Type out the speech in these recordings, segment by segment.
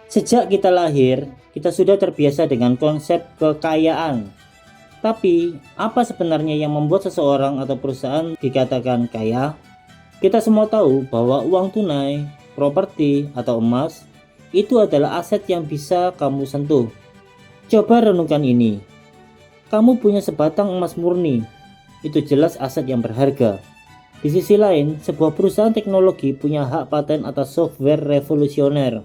Sejak kita lahir, kita sudah terbiasa dengan konsep kekayaan. Tapi, apa sebenarnya yang membuat seseorang atau perusahaan dikatakan kaya? Kita semua tahu bahwa uang tunai, properti, atau emas itu adalah aset yang bisa kamu sentuh. Coba renungkan ini. Kamu punya sebatang emas murni. Itu jelas aset yang berharga. Di sisi lain, sebuah perusahaan teknologi punya hak paten atas software revolusioner.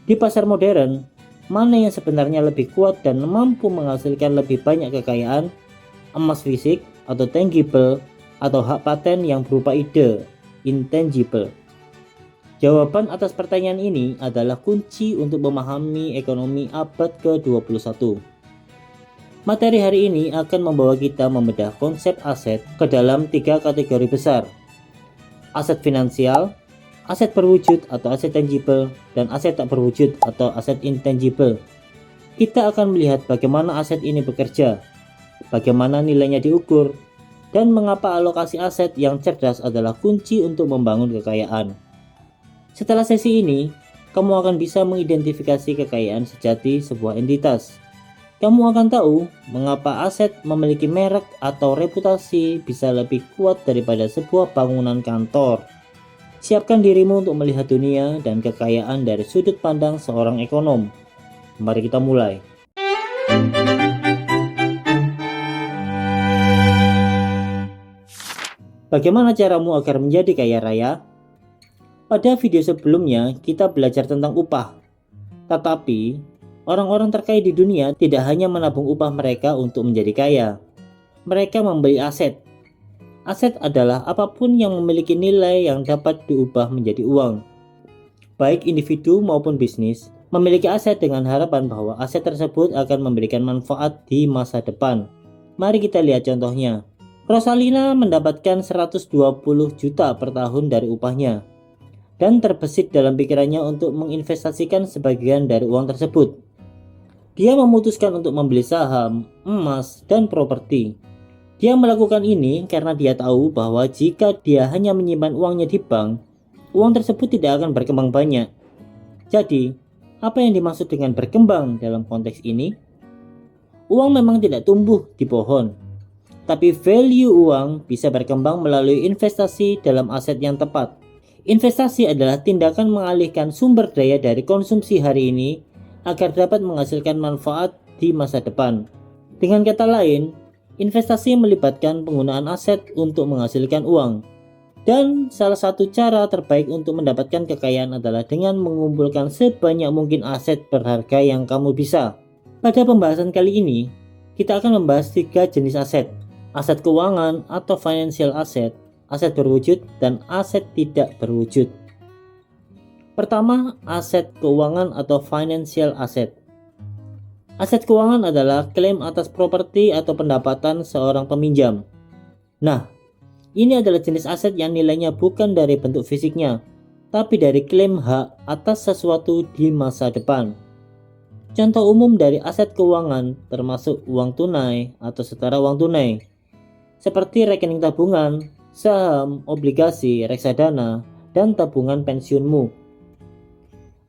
Di pasar modern, mana yang sebenarnya lebih kuat dan mampu menghasilkan lebih banyak kekayaan, emas fisik atau tangible, atau hak paten yang berupa ide, intangible? Jawaban atas pertanyaan ini adalah kunci untuk memahami ekonomi abad ke-21. Materi hari ini akan membawa kita membedah konsep aset ke dalam 3 kategori besar: aset finansial, aset berwujud atau aset tangible, dan aset tak berwujud atau aset intangible. Kita akan melihat bagaimana aset ini bekerja, bagaimana nilainya diukur, dan mengapa alokasi aset yang cerdas adalah kunci untuk membangun kekayaan. Setelah sesi ini, kamu akan bisa mengidentifikasi kekayaan sejati sebuah entitas. Kamu akan tahu mengapa aset memiliki merek atau reputasi bisa lebih kuat daripada sebuah bangunan kantor. Siapkan dirimu untuk melihat dunia dan kekayaan dari sudut pandang seorang ekonom. Mari kita mulai. Bagaimana caramu agar menjadi kaya raya? Pada video sebelumnya, kita belajar tentang upah. Tetapi, orang-orang terkaya di dunia tidak hanya menabung upah mereka untuk menjadi kaya. Mereka membeli aset. Aset adalah apapun yang memiliki nilai yang dapat diubah menjadi uang. Baik individu maupun bisnis memiliki aset dengan harapan bahwa aset tersebut akan memberikan manfaat di masa depan. Mari kita lihat contohnya. Rosalina mendapatkan 120 juta per tahun dari upahnya dan terbesit dalam pikirannya untuk menginvestasikan sebagian dari uang tersebut. Dia memutuskan untuk membeli saham, emas, dan properti. Dia melakukan ini karena dia tahu bahwa jika dia hanya menyimpan uangnya di bank, uang tersebut tidak akan berkembang banyak. Jadi, apa yang dimaksud dengan berkembang dalam konteks ini? Uang memang tidak tumbuh di pohon, tapi value uang bisa berkembang melalui investasi dalam aset yang tepat. Investasi adalah tindakan mengalihkan sumber daya dari konsumsi hari ini agar dapat menghasilkan manfaat di masa depan. Dengan kata lain, investasi melibatkan penggunaan aset untuk menghasilkan uang. Dan salah satu cara terbaik untuk mendapatkan kekayaan adalah dengan mengumpulkan sebanyak mungkin aset berharga yang kamu bisa. Pada pembahasan kali ini, kita akan membahas 3 jenis aset: aset keuangan atau financial asset, aset berwujud, dan aset tidak berwujud. Pertama, aset keuangan atau financial asset. Aset keuangan adalah klaim atas properti atau pendapatan seorang peminjam. Nah, ini adalah jenis aset yang nilainya bukan dari bentuk fisiknya, tapi dari klaim hak atas sesuatu di masa depan. Contoh umum dari aset keuangan termasuk uang tunai atau setara uang tunai, seperti rekening tabungan, saham, obligasi, reksadana, dan tabungan pensiunmu.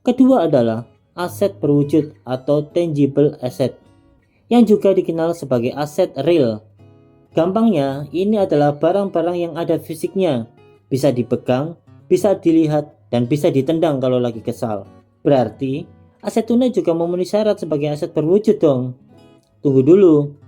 Kedua adalah aset berwujud atau tangible asset, yang juga dikenal sebagai aset real. Gampangnya, ini adalah barang-barang yang ada fisiknya, bisa dipegang, bisa dilihat, dan bisa ditendang kalau lagi kesal. Berarti, aset tunai juga memenuhi syarat sebagai aset berwujud dong. Tunggu dulu.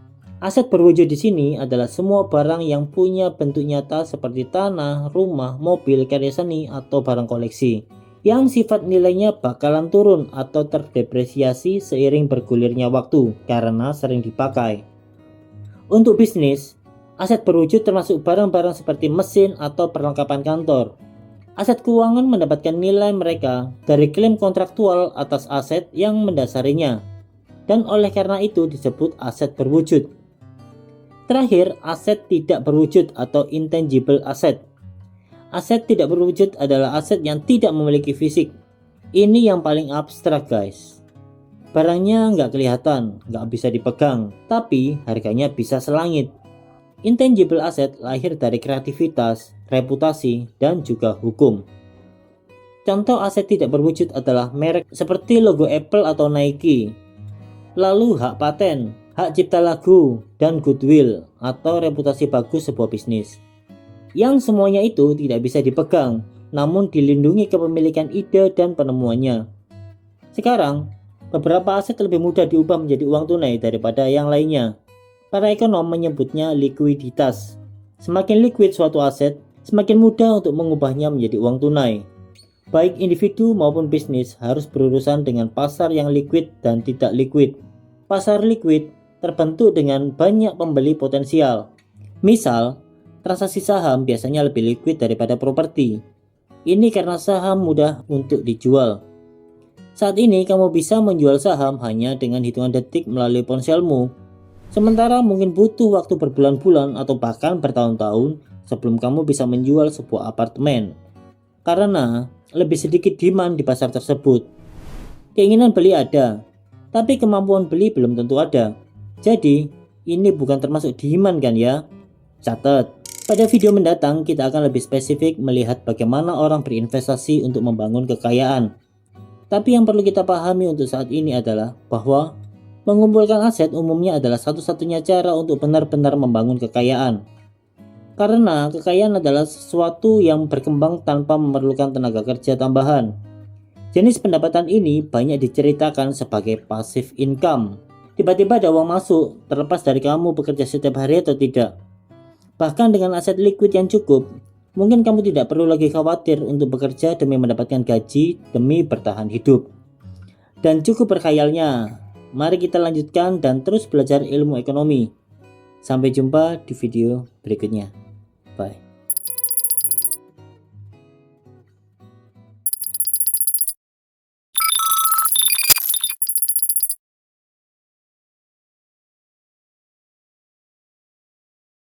Aset berwujud di sini adalah semua barang yang punya bentuk nyata seperti tanah, rumah, mobil, karya seni, atau barang koleksi, yang sifat nilainya bakalan turun atau terdepresiasi seiring bergulirnya waktu karena sering dipakai. Untuk bisnis, aset berwujud termasuk barang-barang seperti mesin atau perlengkapan kantor. Aset keuangan mendapatkan nilai mereka dari klaim kontraktual atas aset yang mendasarinya, dan oleh karena itu disebut aset berwujud. Terakhir, aset tidak berwujud atau intangible asset. Aset tidak berwujud adalah aset yang tidak memiliki fisik. Ini yang paling abstrak, guys. Barangnya nggak kelihatan, nggak bisa dipegang, tapi harganya bisa selangit. Intangible asset lahir dari kreativitas, reputasi, dan juga hukum. Contoh aset tidak berwujud adalah merek seperti logo Apple atau Nike, lalu hak paten, hak cipta lagu, dan goodwill atau reputasi bagus sebuah bisnis. Yang semuanya itu tidak bisa dipegang, namun dilindungi kepemilikan ide dan penemuannya. Sekarang, beberapa aset lebih mudah diubah menjadi uang tunai daripada yang lainnya. Para ekonom menyebutnya likuiditas. Semakin liquid suatu aset, semakin mudah untuk mengubahnya menjadi uang tunai. Baik individu maupun bisnis harus berurusan dengan pasar yang liquid dan tidak liquid. Pasar liquid terbentuk dengan banyak pembeli potensial. Misal, transaksi saham biasanya lebih liquid daripada properti. Ini karena saham mudah untuk dijual. Saat ini kamu bisa menjual saham hanya dengan hitungan detik melalui ponselmu. Sementara mungkin butuh waktu berbulan-bulan atau bahkan bertahun-tahun sebelum kamu bisa menjual sebuah apartemen. Karena lebih sedikit demand di pasar tersebut. Keinginan beli ada, tapi kemampuan beli belum tentu ada. Jadi, ini bukan termasuk demand kan ya? Catat. Pada video mendatang kita akan lebih spesifik melihat bagaimana orang berinvestasi untuk membangun kekayaan. Tapi yang perlu kita pahami untuk saat ini adalah bahwa mengumpulkan aset umumnya adalah satu-satunya cara untuk benar-benar membangun kekayaan. Karena kekayaan adalah sesuatu yang berkembang tanpa memerlukan tenaga kerja tambahan. Jenis pendapatan ini banyak diceritakan sebagai passive income. Tiba-tiba ada uang masuk, terlepas dari kamu bekerja setiap hari atau tidak. Bahkan dengan aset liquid yang cukup, mungkin kamu tidak perlu lagi khawatir untuk bekerja demi mendapatkan gaji demi bertahan hidup. Dan cukup berkhayalnya. Mari kita lanjutkan dan terus belajar ilmu ekonomi. Sampai jumpa di video berikutnya. Bye.